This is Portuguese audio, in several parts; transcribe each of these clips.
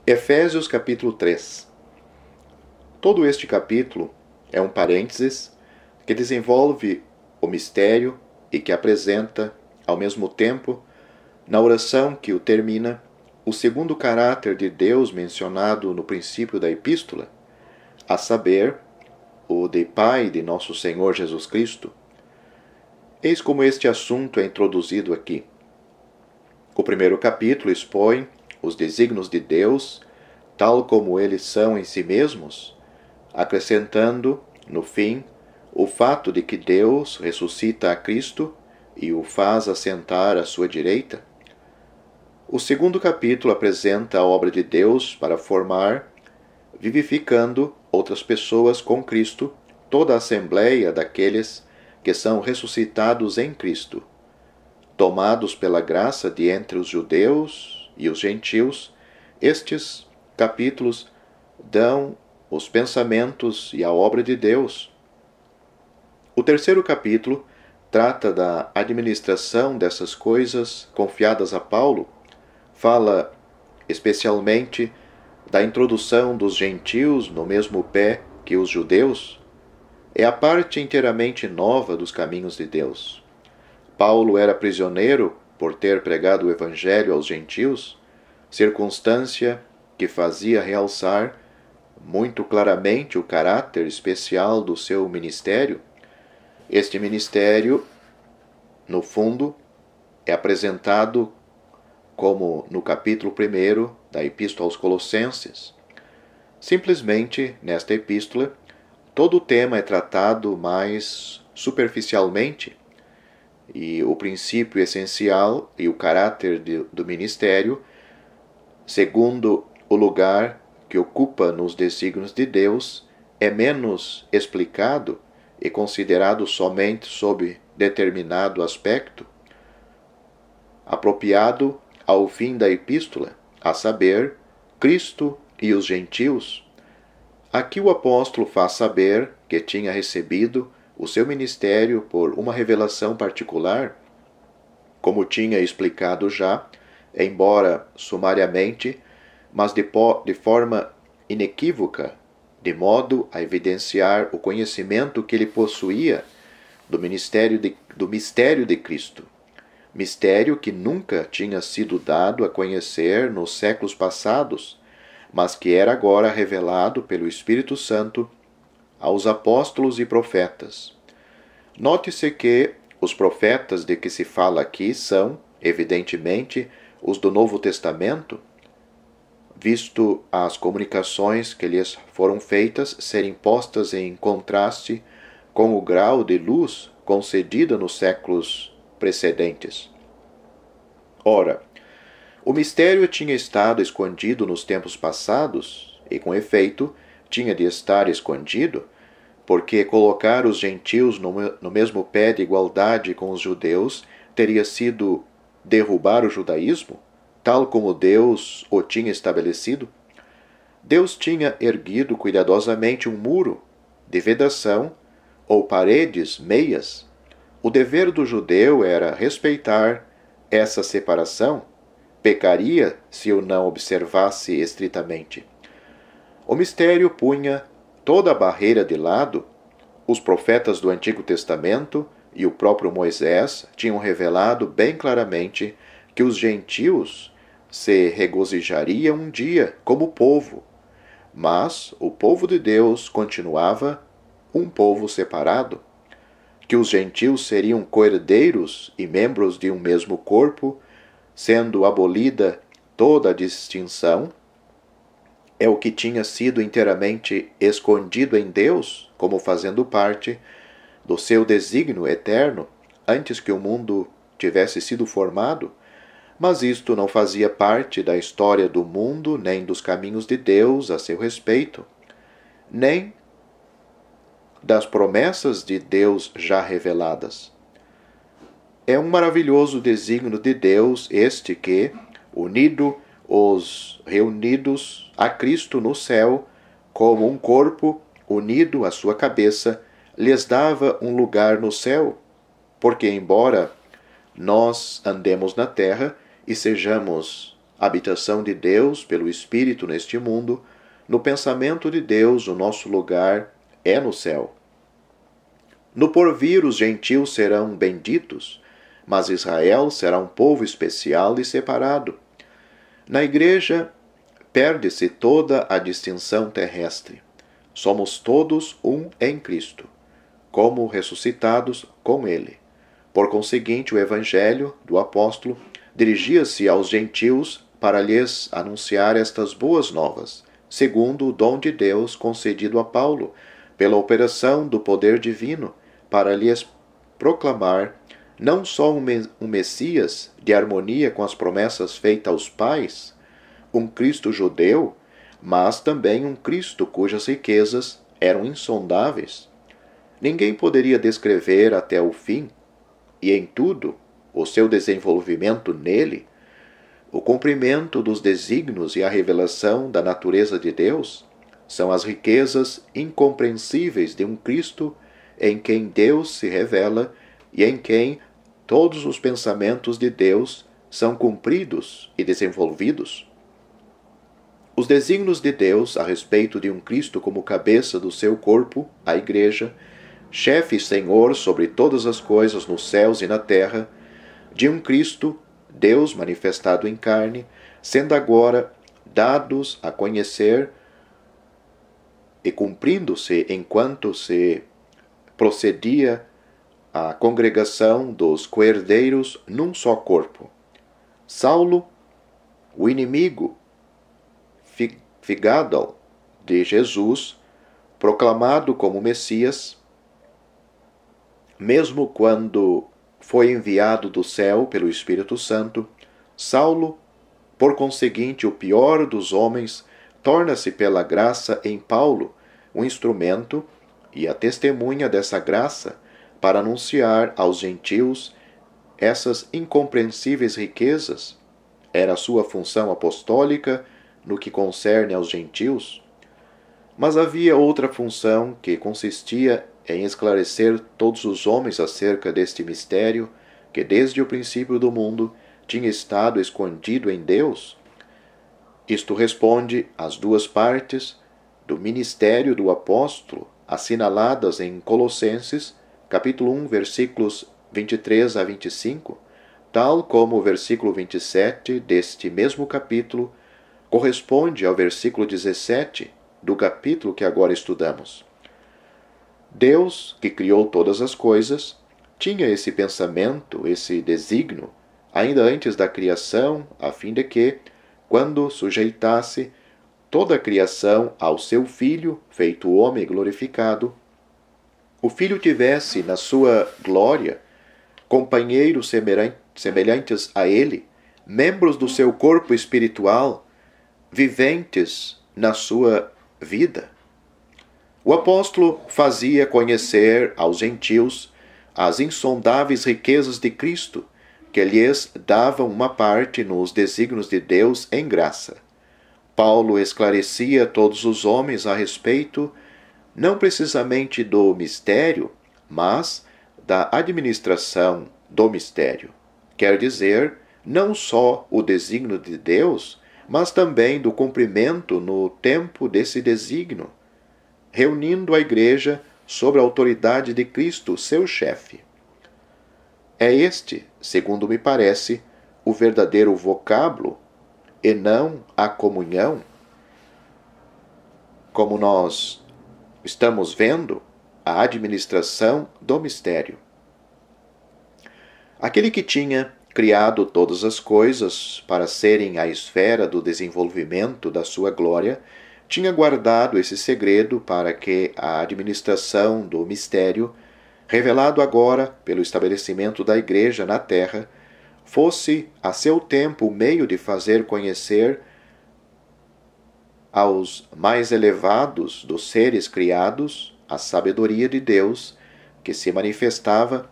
Efésios capítulo 3. Todo este capítulo é um parênteses que desenvolve o mistério e que apresenta, ao mesmo tempo, na oração que o termina, o segundo caráter de Deus mencionado no princípio da epístola, a saber, o de Pai de nosso Senhor Jesus Cristo. Eis como este assunto é introduzido aqui. O primeiro capítulo expõe os desígnios de Deus, tal como eles são em si mesmos, acrescentando, no fim, o fato de que Deus ressuscita a Cristo e o faz assentar à sua direita. O segundo capítulo apresenta a obra de Deus para formar, vivificando outras pessoas com Cristo, toda a assembleia daqueles que são ressuscitados em Cristo, tomados pela graça de entre os judeus e os gentios. Estes capítulos dão os pensamentos e a obra de Deus. O terceiro capítulo trata da administração dessas coisas confiadas a Paulo, fala especialmente da introdução dos gentios no mesmo pé que os judeus. É a parte inteiramente nova dos caminhos de Deus. Paulo era prisioneiro por ter pregado o evangelho aos gentios, circunstância que fazia realçar muito claramente o caráter especial do seu ministério. Este ministério, no fundo, é apresentado como no capítulo 1 da Epístola aos Colossenses. Simplesmente, nesta epístola, todo o tema é tratado mais superficialmente, e o princípio essencial e o caráter do ministério, segundo o lugar que ocupa nos desígnios de Deus, é menos explicado e considerado somente sob determinado aspecto, apropriado ao fim da epístola, a saber, Cristo e os gentios. Aqui o apóstolo faz saber que tinha recebido o seu ministério por uma revelação particular, como tinha explicado já, embora sumariamente, mas de forma inequívoca, de modo a evidenciar o conhecimento que ele possuía do mistério de Cristo, mistério que nunca tinha sido dado a conhecer nos séculos passados, mas que era agora revelado pelo Espírito Santo aos apóstolos e profetas. Note-se que os profetas de que se fala aqui são, evidentemente, os do Novo Testamento, visto as comunicações que lhes foram feitas serem postas em contraste com o grau de luz concedida nos séculos precedentes. Ora, o mistério tinha estado escondido nos tempos passados, e com efeito tinha de estar escondido, porque colocar os gentios no mesmo pé de igualdade com os judeus teria sido derrubar o judaísmo, tal como Deus o tinha estabelecido. Deus tinha erguido cuidadosamente um muro de vedação ou paredes meias. O dever do judeu era respeitar essa separação, pecaria se o não observasse estritamente. O mistério punha toda a barreira de lado. Os profetas do Antigo Testamento e o próprio Moisés tinham revelado bem claramente que os gentios se regozijariam um dia como povo, mas o povo de Deus continuava um povo separado, que os gentios seriam coerdeiros e membros de um mesmo corpo, sendo abolida toda a distinção, é o que tinha sido inteiramente escondido em Deus, como fazendo parte do seu desígnio eterno, antes que o mundo tivesse sido formado, mas isto não fazia parte da história do mundo, nem dos caminhos de Deus a seu respeito, nem das promessas de Deus já reveladas. É um maravilhoso desígnio de Deus este que, unido os reunidos a Cristo no céu, como um corpo unido à sua cabeça, lhes dava um lugar no céu, porque embora nós andemos na terra e sejamos habitação de Deus pelo Espírito neste mundo, no pensamento de Deus o nosso lugar é no céu. No porvir os gentios serão benditos, mas Israel será um povo especial e separado. Na igreja perde-se toda a distinção terrestre. Somos todos um em Cristo, como ressuscitados com Ele. Por conseguinte, o Evangelho do apóstolo dirigia-se aos gentios para lhes anunciar estas boas novas, segundo o dom de Deus concedido a Paulo, pela operação do poder divino, para lhes proclamar não só um Messias de harmonia com as promessas feitas aos pais, um Cristo judeu, mas também um Cristo cujas riquezas eram insondáveis. Ninguém poderia descrever até o fim, e em tudo, o seu desenvolvimento nele, o cumprimento dos desígnios e a revelação da natureza de Deus, são as riquezas incompreensíveis de um Cristo em quem Deus se revela e em quem todos os pensamentos de Deus são cumpridos e desenvolvidos. Os desígnios de Deus a respeito de um Cristo como cabeça do seu corpo, a Igreja, chefe e senhor sobre todas as coisas nos céus e na terra, de um Cristo, Deus manifestado em carne, sendo agora dados a conhecer e cumprindo-se enquanto se procedia a congregação dos coerdeiros num só corpo. Saulo, o inimigo figado de Jesus, proclamado como Messias, mesmo quando foi enviado do céu pelo Espírito Santo, Saulo, por conseguinte o pior dos homens, torna-se pela graça em Paulo um instrumento e a testemunha dessa graça para anunciar aos gentios essas incompreensíveis riquezas. Era a sua função apostólica no que concerne aos gentios. Mas havia outra função que consistia em esclarecer todos os homens acerca deste mistério que desde o princípio do mundo tinha estado escondido em Deus. Isto responde às duas partes do ministério do apóstolo assinaladas em Colossenses, capítulo 1, versículos 23 a 25, tal como o versículo 27 deste mesmo capítulo corresponde ao versículo 17 do capítulo que agora estudamos. Deus, que criou todas as coisas, tinha esse pensamento, esse desígnio, ainda antes da criação, a fim de que, quando sujeitasse toda a criação ao seu Filho, feito homem e glorificado, o Filho tivesse na sua glória companheiros semelhantes a ele, membros do seu corpo espiritual, viventes na sua vida. O apóstolo fazia conhecer aos gentios as insondáveis riquezas de Cristo, que lhes davam uma parte nos desígnios de Deus em graça. Paulo esclarecia todos os homens a respeito, não precisamente do mistério, mas da administração do mistério. Quer dizer, não só o desígnio de Deus, mas também do cumprimento no tempo desse desígnio, reunindo a igreja sob a autoridade de Cristo, seu chefe. É este, segundo me parece, o verdadeiro vocábulo, e não a comunhão, como nós estamos vendo, a administração do mistério. Aquele que tinha criado todas as coisas para serem a esfera do desenvolvimento da sua glória, tinha guardado esse segredo para que a administração do mistério, revelado agora pelo estabelecimento da Igreja na terra, fosse a seu tempo o meio de fazer conhecer aos mais elevados dos seres criados a sabedoria de Deus, que se manifestava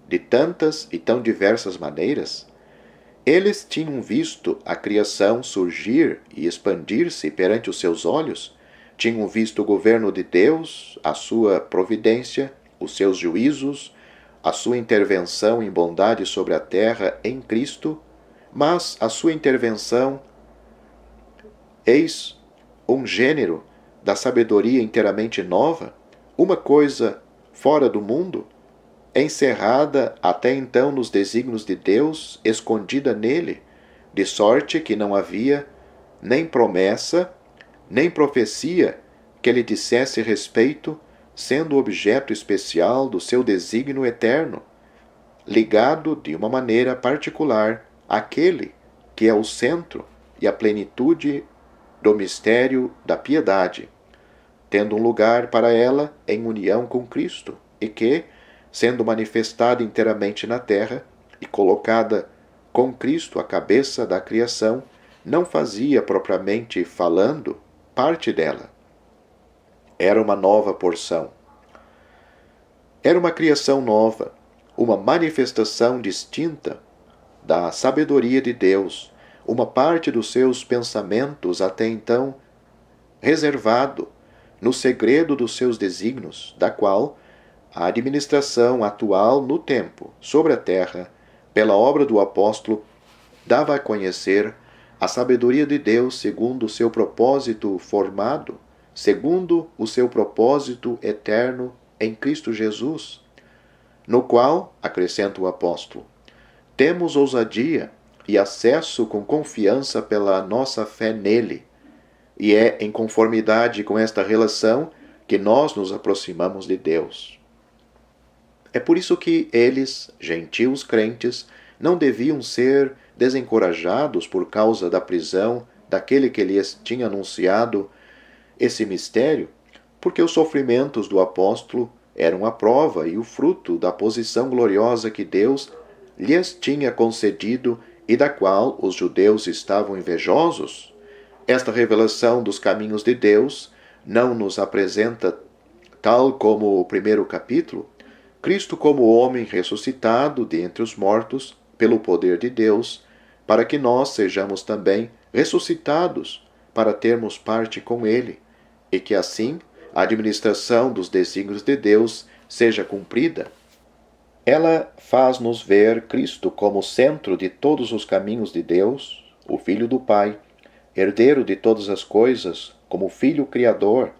de tantas e tão diversas maneiras. Eles tinham visto a criação surgir e expandir-se perante os seus olhos, tinham visto o governo de Deus, a sua providência, os seus juízos, a sua intervenção em bondade sobre a terra em Cristo, mas a sua intervenção, eis um gênero da sabedoria inteiramente nova, uma coisa fora do mundo, encerrada até então nos desígnios de Deus, escondida nele, de sorte que não havia nem promessa, nem profecia que lhe dissesse respeito, sendo objeto especial do seu desígnio eterno, ligado de uma maneira particular àquele que é o centro e a plenitude do mistério da piedade, tendo um lugar para ela em união com Cristo, e que, sendo manifestada inteiramente na terra e colocada com Cristo à cabeça da criação, não fazia, propriamente falando, parte dela. Era uma nova porção. Era uma criação nova, uma manifestação distinta da sabedoria de Deus, uma parte dos seus pensamentos até então reservado no segredo dos seus desígnios, da qual a administração atual no tempo, sobre a terra, pela obra do apóstolo, dava a conhecer a sabedoria de Deus segundo o seu propósito formado, segundo o seu propósito eterno em Cristo Jesus, no qual, acrescenta o apóstolo, temos ousadia e acesso com confiança pela nossa fé nele, e é em conformidade com esta relação que nós nos aproximamos de Deus. É por isso que eles, gentios crentes, não deviam ser desencorajados por causa da prisão daquele que lhes tinha anunciado esse mistério, porque os sofrimentos do apóstolo eram a prova e o fruto da posição gloriosa que Deus lhes tinha concedido e da qual os judeus estavam invejosos. Esta revelação dos caminhos de Deus não nos apresenta, tal como o primeiro capítulo, Cristo como homem ressuscitado de entre os mortos pelo poder de Deus, para que nós sejamos também ressuscitados para termos parte com Ele, e que assim a administração dos desígnios de Deus seja cumprida. Ela faz-nos ver Cristo como centro de todos os caminhos de Deus, o Filho do Pai, herdeiro de todas as coisas, como Filho Criador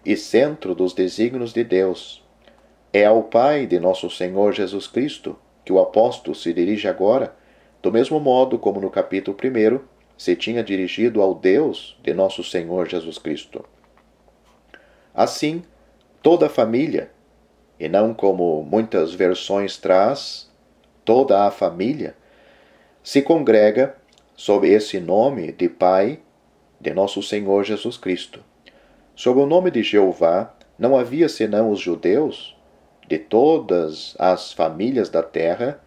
e centro dos desígnios de Deus. É ao Pai de nosso Senhor Jesus Cristo que o apóstolo se dirige agora, do mesmo modo como no capítulo 1 se tinha dirigido ao Deus de nosso Senhor Jesus Cristo. Assim, toda a família, e não como muitas versões traz, toda a família, se congrega sob esse nome de Pai de nosso Senhor Jesus Cristo. Sob o nome de Jeová não havia senão os judeus. De todas as famílias da terra,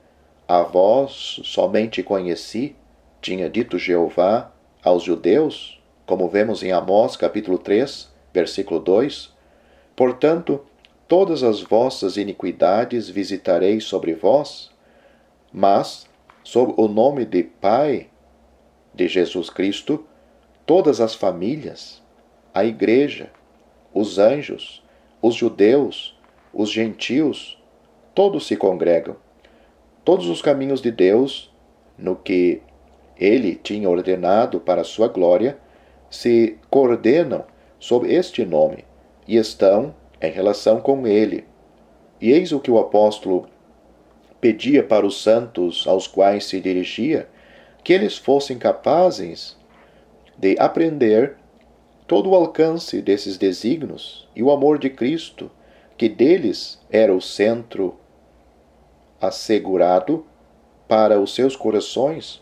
a vós somente conheci, tinha dito Jeová aos judeus, como vemos em Amós capítulo 3, versículo 2. Portanto, todas as vossas iniquidades visitarei sobre vós, mas, sob o nome de Pai de Jesus Cristo, todas as famílias, a igreja, os anjos, os judeus, os gentios, todos se congregam. Todos os caminhos de Deus, no que Ele tinha ordenado para a sua glória, se coordenam sob este nome e estão em relação com Ele. E eis o que o apóstolo pedia para os santos aos quais se dirigia, que eles fossem capazes de aprender todo o alcance desses desígnios e o amor de Cristo, que deles era o centro assegurado para os seus corações.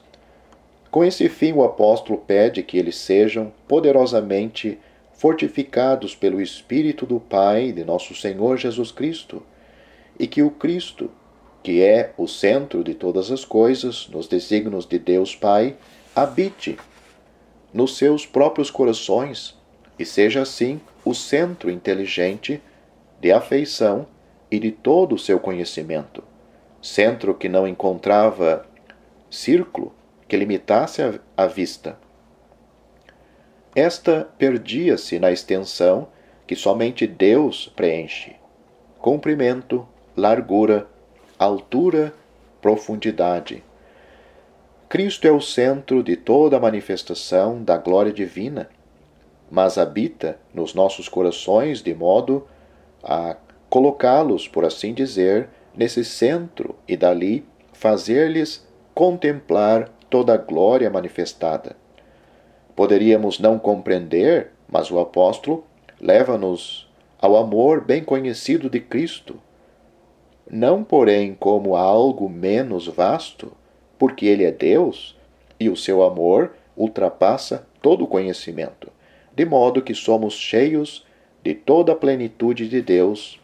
Com esse fim, o apóstolo pede que eles sejam poderosamente fortificados pelo Espírito do Pai de nosso Senhor Jesus Cristo, e que o Cristo, que é o centro de todas as coisas, nos desígnios de Deus Pai, habite nos seus próprios corações e seja assim o centro inteligente de afeição e de todo o seu conhecimento, centro que não encontrava círculo que limitasse a vista. Esta perdia-se na extensão que somente Deus preenche: comprimento, largura, altura, profundidade. Cristo é o centro de toda a manifestação da glória divina, mas habita nos nossos corações de modo a colocá-los, por assim dizer, nesse centro e dali fazer-lhes contemplar toda a glória manifestada. Poderíamos não compreender, mas o apóstolo leva-nos ao amor bem conhecido de Cristo, não, porém, como algo menos vasto, porque Ele é Deus e o seu amor ultrapassa todo o conhecimento, de modo que somos cheios de toda a plenitude de Deus.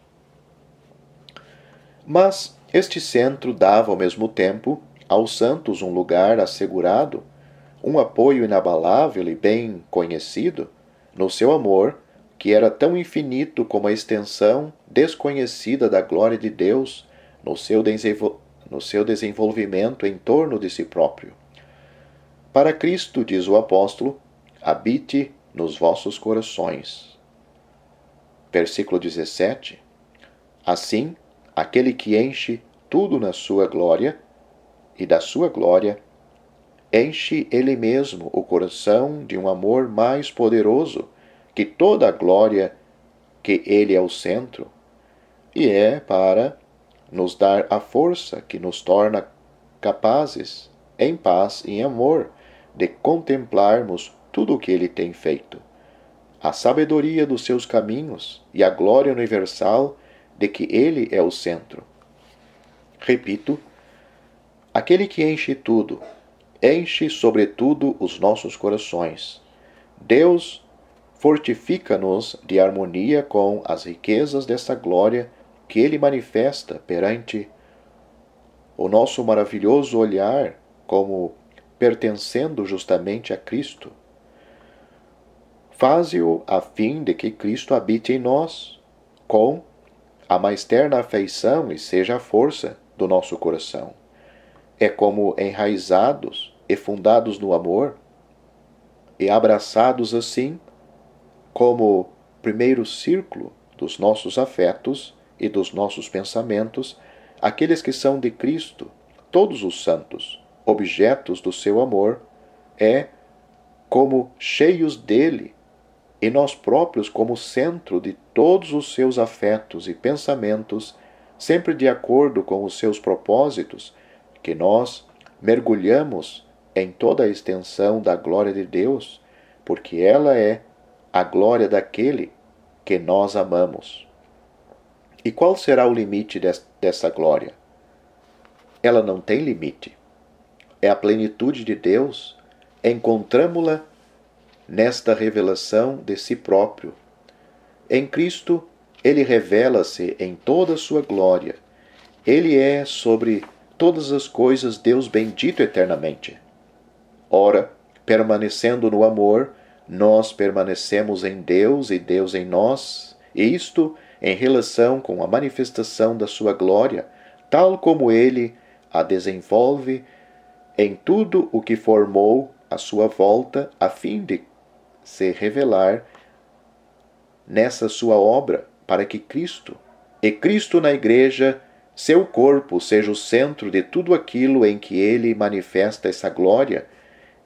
Mas este centro dava ao mesmo tempo aos santos um lugar assegurado, um apoio inabalável e bem conhecido no seu amor, que era tão infinito como a extensão desconhecida da glória de Deus no seu desenvolvimento em torno de si próprio. Para Cristo, diz o apóstolo, habite nos vossos corações. Versículo 17. Assim, aquele que enche tudo na sua glória, e da sua glória, enche ele mesmo o coração de um amor mais poderoso que toda a glória que ele é o centro, e é para nos dar a força que nos torna capazes, em paz e em amor, de contemplarmos tudo o que ele tem feito, a sabedoria dos seus caminhos e a glória universal de que ele é o centro. Repito, aquele que enche tudo, enche sobretudo os nossos corações. Deus fortifica-nos de harmonia com as riquezas dessa glória que Ele manifesta perante o nosso maravilhoso olhar como pertencendo justamente a Cristo. Faze-o a fim de que Cristo habite em nós, com a mais terna afeição e seja a força do nosso coração. É como enraizados e fundados no amor, e abraçados assim, como primeiro círculo dos nossos afetos e dos nossos pensamentos, aqueles que são de Cristo, todos os santos, objetos do seu amor, como cheios dele, e nós próprios como centro de todos os seus afetos e pensamentos, sempre de acordo com os seus propósitos, que nós mergulhamos em toda a extensão da glória de Deus, porque ela é a glória daquele que nós amamos. E qual será o limite dessa glória? Ela não tem limite. É a plenitude de Deus. Encontramo-la nesta revelação de si próprio. Em Cristo, Ele revela-se em toda a sua glória. Ele é, sobre todas as coisas, Deus bendito eternamente. Ora, permanecendo no amor, nós permanecemos em Deus e Deus em nós, e isto em relação com a manifestação da sua glória, tal como Ele a desenvolve em tudo o que formou à sua volta, a fim de se revelar nessa sua obra, para que Cristo, e Cristo na Igreja, seu corpo, seja o centro de tudo aquilo em que Ele manifesta essa glória,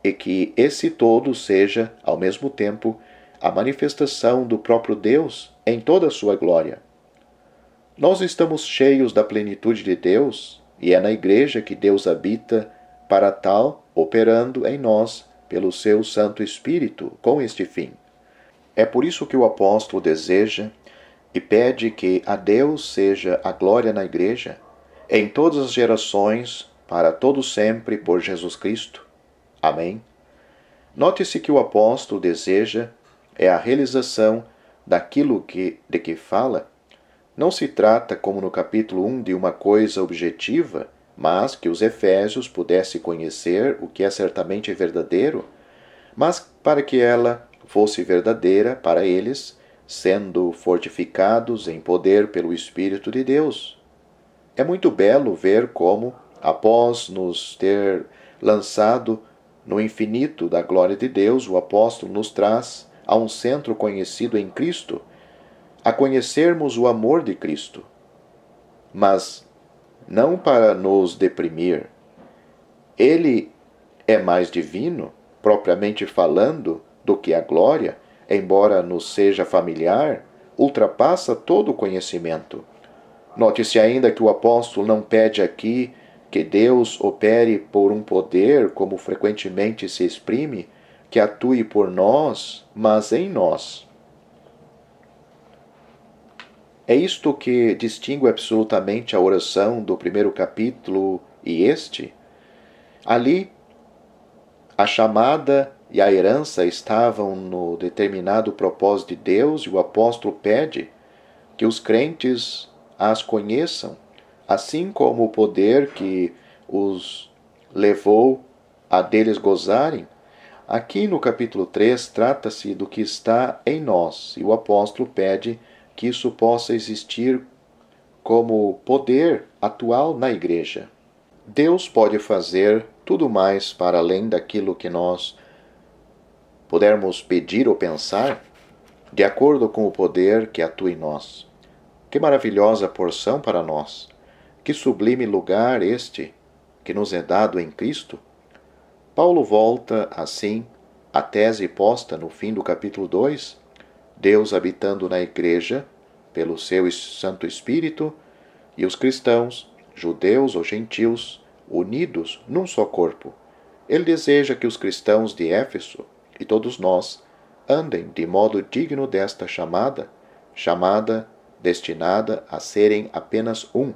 e que esse todo seja, ao mesmo tempo, a manifestação do próprio Deus em toda a sua glória. Nós estamos cheios da plenitude de Deus, e é na Igreja que Deus habita, para tal, operando em nós pelo seu Santo Espírito, com este fim. É por isso que o apóstolo deseja e pede que a Deus seja a glória na Igreja, em todas as gerações, para todo sempre, por Jesus Cristo. Amém. Note-se que o apóstolo deseja a realização daquilo de que fala. Não se trata, como no capítulo 1, de uma coisa objetiva, mas que os efésios pudessem conhecer o que é certamente verdadeiro, mas para que ela fosse verdadeira para eles, sendo fortificados em poder pelo Espírito de Deus. É muito belo ver como, após nos ter lançado no infinito da glória de Deus, o apóstolo nos traz a um centro conhecido em Cristo, a conhecermos o amor de Cristo. Mas não para nos deprimir. Ele é mais divino, propriamente falando, do que a glória, embora nos seja familiar, ultrapassa todo o conhecimento. Note-se ainda que o apóstolo não pede aqui que Deus opere por um poder, como frequentemente se exprime, que atue por nós, mas em nós. É isto que distingue absolutamente a oração do primeiro capítulo e este. Ali, a chamada e a herança estavam no determinado propósito de Deus, e o apóstolo pede que os crentes as conheçam, assim como o poder que os levou a deles gozarem. Aqui no capítulo 3 trata-se do que está em nós, e o apóstolo pede que isso possa existir como poder atual na igreja. Deus pode fazer tudo mais para além daquilo que nós pudermos pedir ou pensar, de acordo com o poder que atua em nós. Que maravilhosa porção para nós! Que sublime lugar este que nos é dado em Cristo! Paulo volta, assim, à tese posta no fim do capítulo 2, Deus habitando na igreja, pelo seu Santo Espírito, e os cristãos, judeus ou gentios, unidos num só corpo. Ele deseja que os cristãos de Éfeso, e todos nós, andem de modo digno desta chamada destinada a serem apenas um,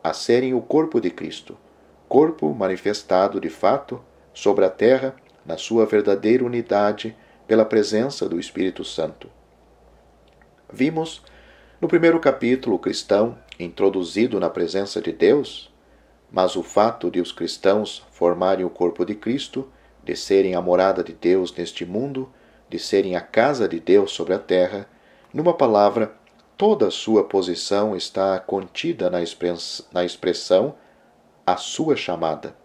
a serem o corpo de Cristo, corpo manifestado de fato sobre a terra na sua verdadeira unidade pela presença do Espírito Santo. Vimos no primeiro capítulo o cristão introduzido na presença de Deus, mas o fato de os cristãos formarem o corpo de Cristo, de serem a morada de Deus neste mundo, de serem a casa de Deus sobre a terra, numa palavra, toda a sua posição está contida na expressão a sua chamada.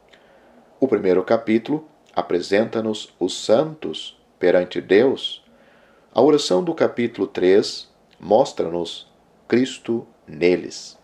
O primeiro capítulo apresenta-nos os santos perante Deus. A oração do capítulo 3 mostra-nos Cristo neles.